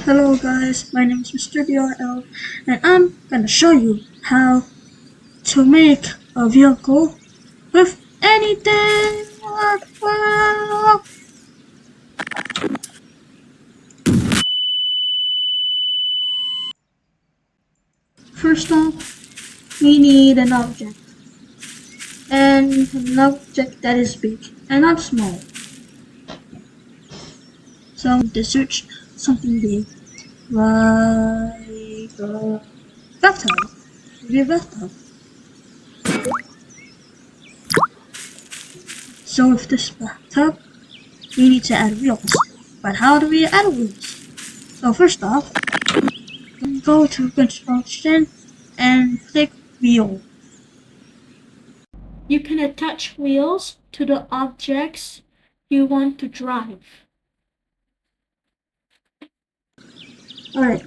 Hello guys, my name is Mr. DRL and I'm gonna show you how to make a vehicle with anything. Well, first off, we need an object and an object that is big and not small. So to search something big like a bathtub, maybe a bathtub. So with this bathtub, we need to add wheels. But how do we add wheels? So first off, go to construction and click wheel. You can attach wheels to the objects you want to drive. Alright,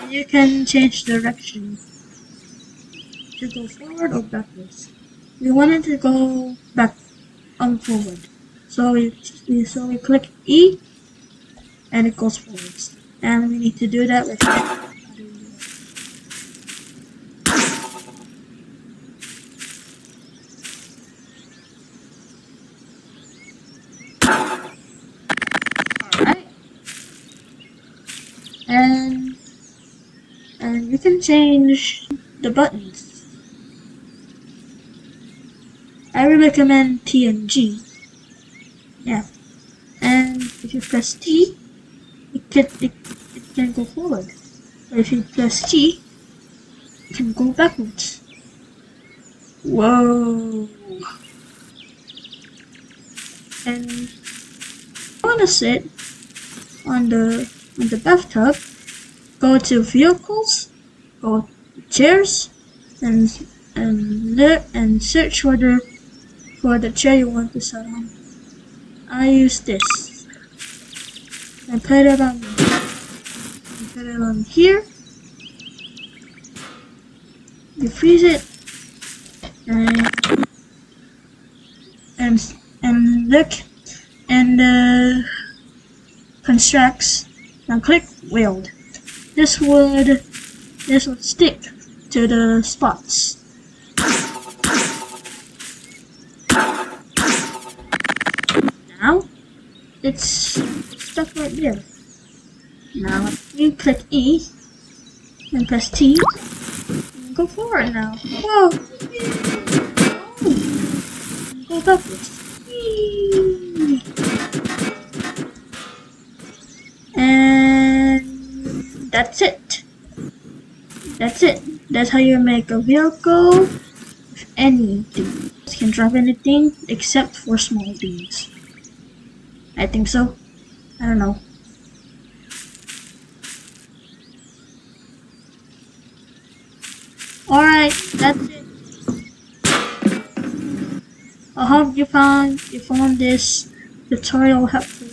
you can change direction to go forward or backwards. We wanted to go back forward. So we click E and it goes forwards. And we need to do that with Alright. And you can change the buttons. I would recommend T and G. Yeah. And if you press T, it can go forward. But if you press G, it can go backwards. Whoa. And if you wanna sit on the bathtub, go to vehicles, go to chairs, and search for the chair you want to sit on. I use this. And put it on here. You freeze it and look and constructs. Now click weld. This would stick to the spots. Now it's stuck right there. Now you click E and press T and go forward now. Whoa! Go backwards. And that's it. That's how you make a vehicle with anything. You can drive anything except for small things. I think so. I don't know. Alright, that's it. I hope you found this tutorial helpful.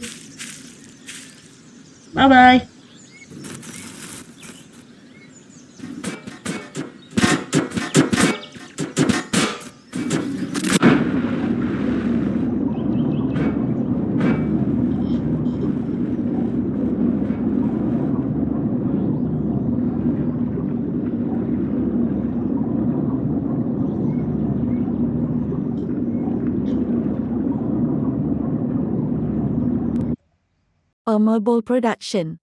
Bye bye. A mobile production.